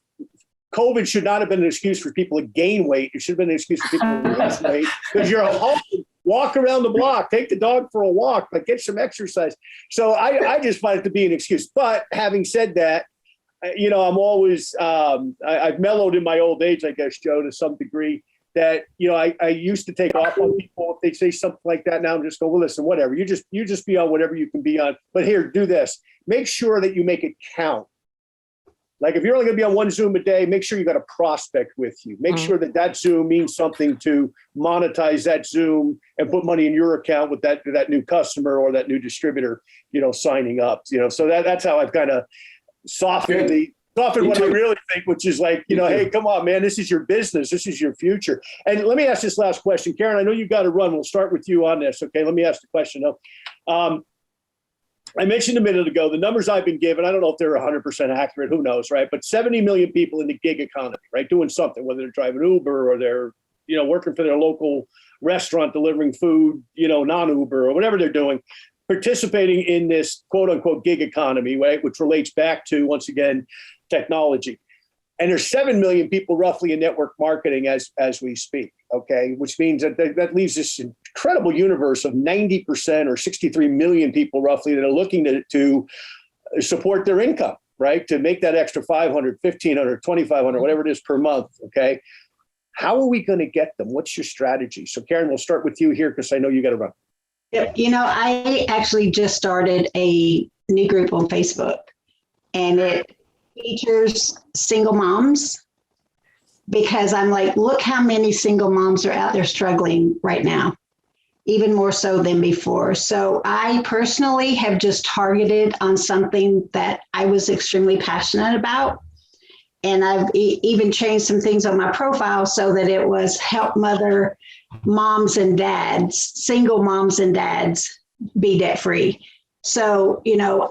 COVID should not have been an excuse for people to gain weight. It should have been an excuse for people to lose weight because you're home, walk around the block, take the dog for a walk, get some exercise. So I just find it to be an excuse. But having said that, I'm always, I've mellowed in my old age, I guess, Joe, to some degree that, I used to take off on people if they say something like that. Now I'm just going, well, listen, whatever, you just be on whatever you can be on. But here, do this. Make sure that you make it count. Like if you're only going to be on one Zoom a day, make sure you got a prospect with you. Make sure that Zoom means something to monetize that Zoom and put money in your account with that new customer or that new distributor, signing up. So that's how I've kind of softened what I really think, which is like, hey, come on, man, this is your business. This is your future. And let me ask this last question. Karen, I know you've got to run. We'll start with you on this. Okay, let me ask the question though. I mentioned a minute ago, the numbers I've been given, I don't know if they're 100% accurate, who knows, right? But 70 million people in the gig economy, right? Doing something, whether they're driving Uber or they're, working for their local restaurant, delivering food, non-Uber or whatever they're doing, participating in this quote unquote gig economy, right? Which relates back to, once again, technology. And there's 7 million people roughly in network marketing as we speak, okay? Which means that leaves this incredible universe of 90% or 63 million people roughly that are looking to support their income, right? To make that extra 500, 1,500, 2,500, whatever it is per month, okay? How are we going to get them? What's your strategy? So Karen, we'll start with you here because I know you got to run. Yep. I actually just started a new group on Facebook, and it features single moms because I'm like, look how many single moms are out there struggling right now, even more so than before. So I personally have just targeted on something that I was extremely passionate about. And I've even changed some things on my profile so that it was help mother moms and dads, single moms and dads be debt free. So,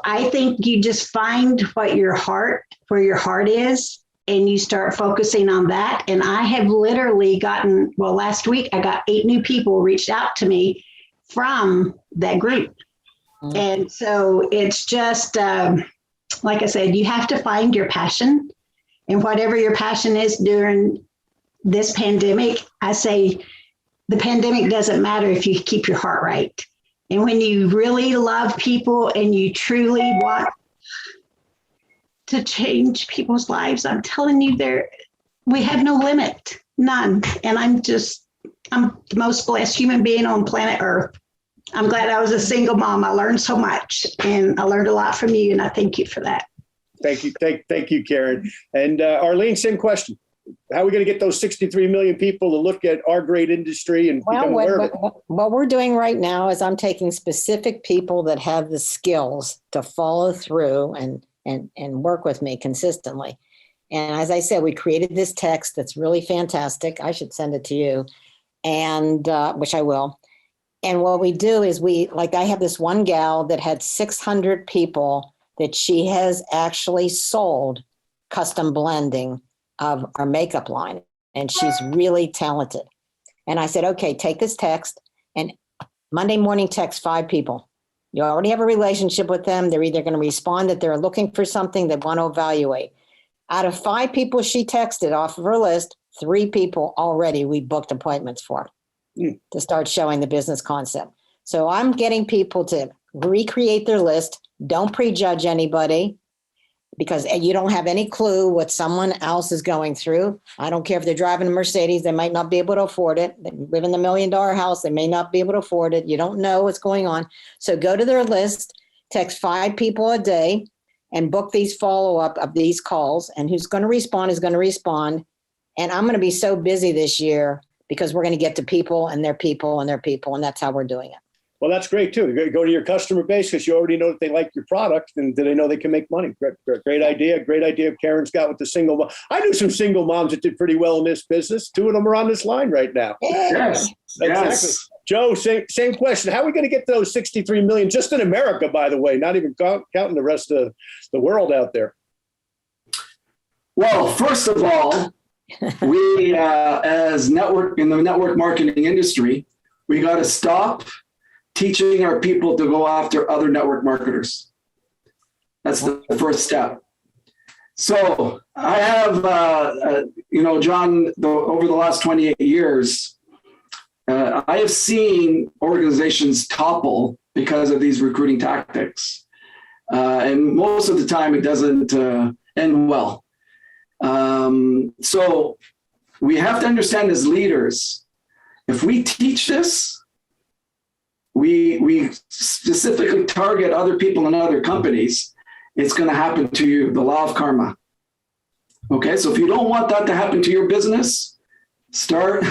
I think you just find where your heart is, and you start focusing on that. And I have literally last week, I got 8 new people reached out to me from that group. Mm-hmm. And so it's just, like I said, you have to find your passion, and whatever your passion is during this pandemic, I say the pandemic doesn't matter if you keep your heart right. And when you really love people and you truly want to change people's lives, I'm telling you, we have no limit, none. And I'm the most blessed human being on planet Earth. I'm glad I was a single mom. I learned so much, and I learned a lot from you, and I thank you for that. Thank you. Thank you, Karen. And Arlene, same question. How are we going to get those 63 million people to look at our great industry and become aware of it? What we're doing right now is I'm taking specific people that have the skills to follow through and work with me consistently. And as I said, we created this text that's really fantastic. I should send it to you, and which I will. And what we do is I have this one gal that had 600 people that she has actually sold custom blending of our makeup line. And she's really talented. And I said, okay, take this text and Monday morning text 5 people. You already have a relationship with them. They're either going to respond that they're looking for something they want to evaluate. Out of 5 people she texted off of her list, 3 people already we booked appointments for to start showing the business concept. So I'm getting people to recreate their list. Don't prejudge anybody, because you don't have any clue what someone else is going through. I don't care if they're driving a Mercedes, they might not be able to afford it. They live in the $1 million house, they may not be able to afford it. You don't know what's going on. So go to their list, text 5 people a day, and book these follow-up of these calls. And who's going to respond is going to respond. And I'm going to be so busy this year because we're going to get to people and their people and their people. And that's how we're doing it. Well, that's great too. Go to your customer base because you already know that they like your product and do they know they can make money. Great idea. Great idea Karen's got with the single mom. I knew some single moms that did pretty well in this business. 2 of them are on this line right now. Yes. Exactly. Yes. Joe, same question. How are we going to get those 63 million just in America, by the way, not even counting the rest of the world out there? Well, first of all, we as in the network marketing industry, we got to stop teaching our people to go after other network marketers. That's the first step. So I have, John, over the last 28 years, I have seen organizations topple because of these recruiting tactics. And most of the time it doesn't end well. So we have to understand as leaders, if we teach this, we specifically target other people in other companies, it's going to happen to you, the law of karma. Okay, so if you don't want that to happen to your business, start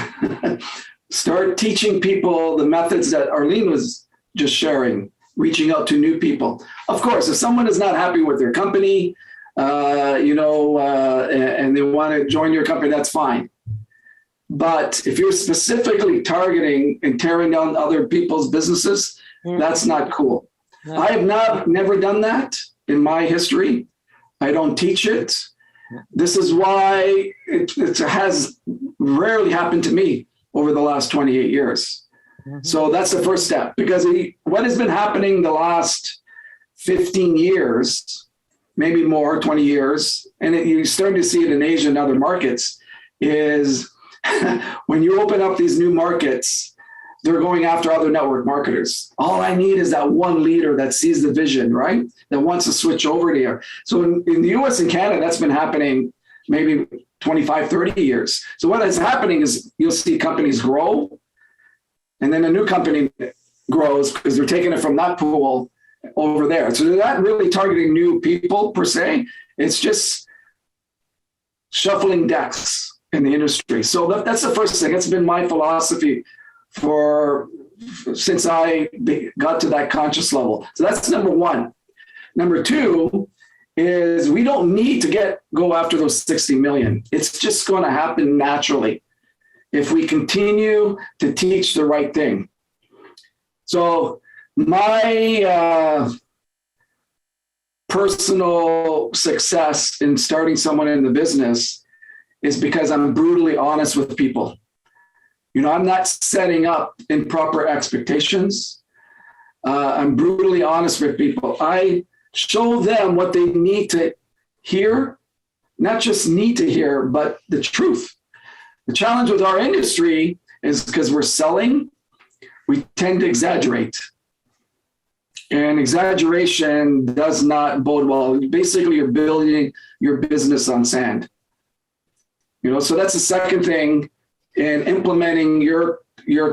teaching people the methods that Arlene was just sharing, reaching out to new people. Of course, if someone is not happy with their company, and they want to join your company, that's fine. But if you're specifically targeting and tearing down other people's businesses, that's not cool. I have never done that in my history. I don't teach it. This is why it has rarely happened to me over the last 28 years. So that's the first step, because what has been happening the last 15 years, maybe more, 20 years, and you're starting to see it in Asia and other markets, is when you open up these new markets, they're going after other network marketers. All I need is that one leader that sees the vision, right? That wants to switch over to here. So in the US and Canada, that's been happening maybe 25, 30 years. So what is happening is you'll see companies grow, and then a new company grows because they're taking it from that pool over there. So they're not really targeting new people per se. It's just shuffling decks in the industry. So that's the first thing. It's been my philosophy since I got to that conscious level. So that's number one. Number two is we don't need to go after those 60 million. It's just going to happen naturally if we continue to teach the right thing. So my personal success in starting someone in the business is because I'm brutally honest with people. I'm not setting up improper expectations. I'm brutally honest with people. I show them what they need to hear, not just need to hear, but the truth. The challenge with our industry is because we're selling, we tend to exaggerate. And exaggeration does not bode well. Basically, you're building your business on sand. So that's the second thing in implementing your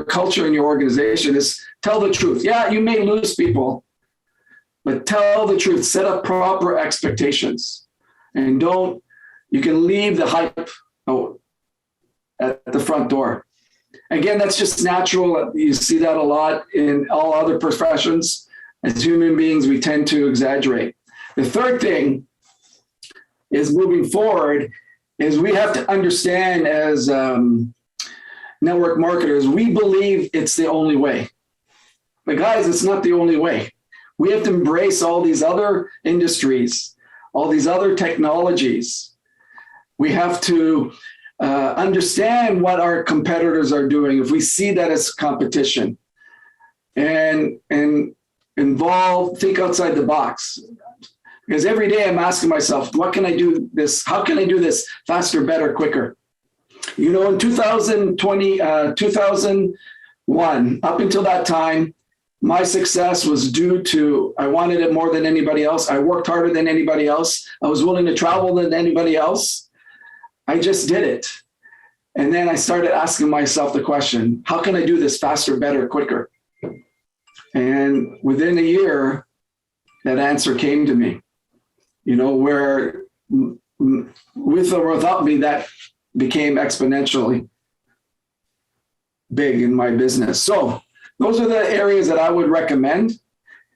culture in your organization is tell the truth. Yeah, you may lose people, but tell the truth. Set up proper expectations, and you can leave the hype at the front door. Again, that's just natural. You see that a lot in all other professions. As human beings, we tend to exaggerate. The third thing is moving forward is we have to understand as network marketers, we believe it's the only way. But guys, it's not the only way. We have to embrace all these other industries, all these other technologies. We have to understand what our competitors are doing if we see that as competition, and think outside the box. Because every day I'm asking myself, what can I do this? How can I do this faster, better, quicker? In 2001, up until that time, my success was due to, I wanted it more than anybody else. I worked harder than anybody else. I was willing to travel than anybody else. I just did it. And then I started asking myself the question, how can I do this faster, better, quicker? And within a year, that answer came to me. Where with or without me, that became exponentially. big in my business. So those are the areas that I would recommend.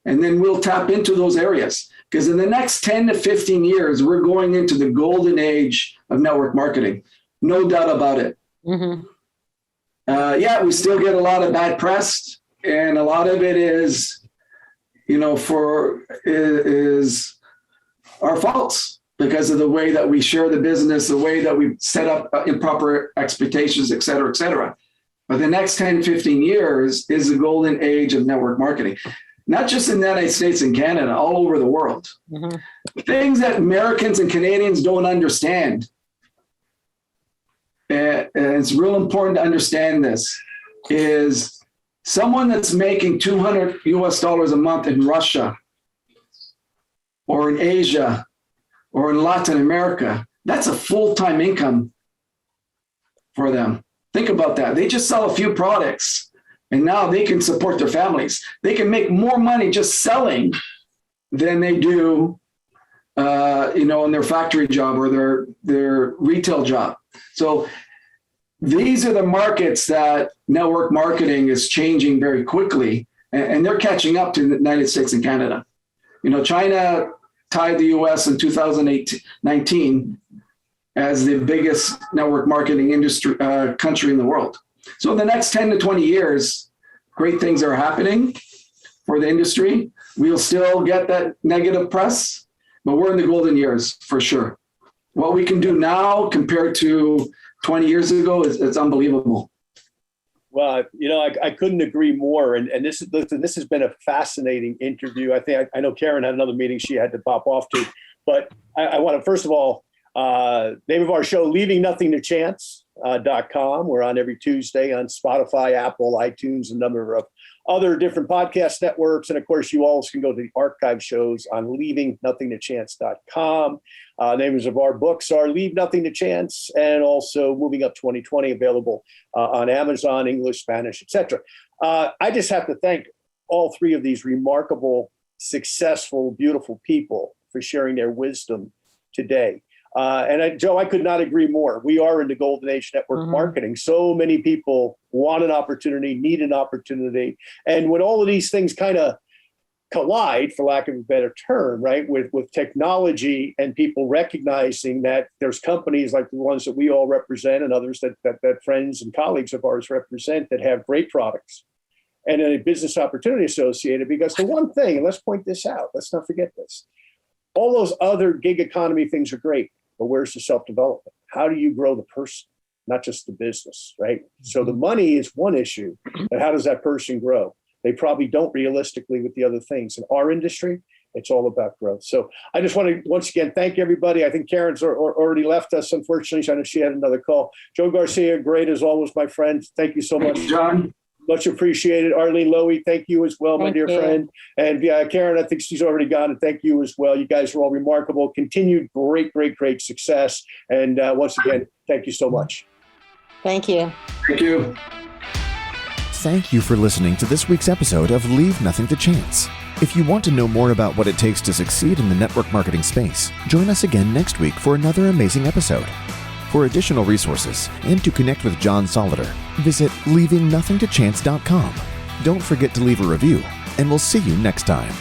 And then we'll tap into those areas, because in the next 10 to 15 years, we're going into the golden age of network marketing. No doubt about it. Mm-hmm. Yeah, we still get a lot of bad press, and a lot of it is, is our faults because of the way that we share the business, the way that we set up improper expectations, et cetera, et cetera. But the next 10, 15 years is the golden age of network marketing, not just in the United States and Canada, all over the world. Mm-hmm. Things that Americans and Canadians don't understand. And it's real important to understand this, is someone that's making $200 US a month in Russia or in Asia or in Latin America, that's a full-time income for them. Think about that. They just sell a few products and now they can support their families. They can make more money just selling than they do, in their factory job or their retail job. So these are the markets that network marketing is changing very quickly, and they're catching up to the United States and Canada. China tied the US in 2019 as the biggest network marketing industry country in the world. So in the next 10 to 20 years, great things are happening for the industry. We'll still get that negative press, but we're in the golden years for sure. What we can do now compared to 20 years ago is unbelievable. Well, I couldn't agree more. And this has been a fascinating interview. I know Karen had another meeting she had to pop off to, but I want to, first of all, name of our show, leavingnothingtochance.com. We're on every Tuesday on Spotify, Apple, iTunes, a number of other different podcast networks. And of course, you all can go to the archive shows on leavingnothingtochance.com. Names of our books are Leave Nothing to Chance and also Moving Up 2020, available on Amazon, English, Spanish, etc. I just have to thank all three of these remarkable, successful, beautiful people for sharing their wisdom today. Joe, I could not agree more. We are in the golden age network marketing. So many people want an opportunity, need an opportunity. And when all of these things kind of collide, for lack of a better term, right, with technology and people recognizing that there's companies like the ones that we all represent and others that friends and colleagues of ours represent that have great products and a business opportunity associated. Because the one thing, and let's point this out, let's not forget this, all those other gig economy things are great. But where's the self-development? How do you grow the person, not just the business, right? So the money is one issue, but how does that person grow? They probably don't realistically with the other things. In our industry, it's all about growth. So I just want to, once again, thank everybody. I think Karen's already left us, unfortunately. I know she had another call. Joe Garcia, great as always, my friend. Thank you so much. John. Much appreciated. Arlene Lowy, thank you as well, my dear friend. And Karen, I think she's already gone, and thank you as well. You guys are all remarkable. Continued great, great, great success. And once again, thank you so much. Thank you. Thank you. Thank you for listening to this week's episode of Leave Nothing to Chance. If you want to know more about what it takes to succeed in the network marketing space, join us again next week for another amazing episode. For additional resources and to connect with John Solleder, visit leavingnothingtochance.com. Don't forget to leave a review, and we'll see you next time.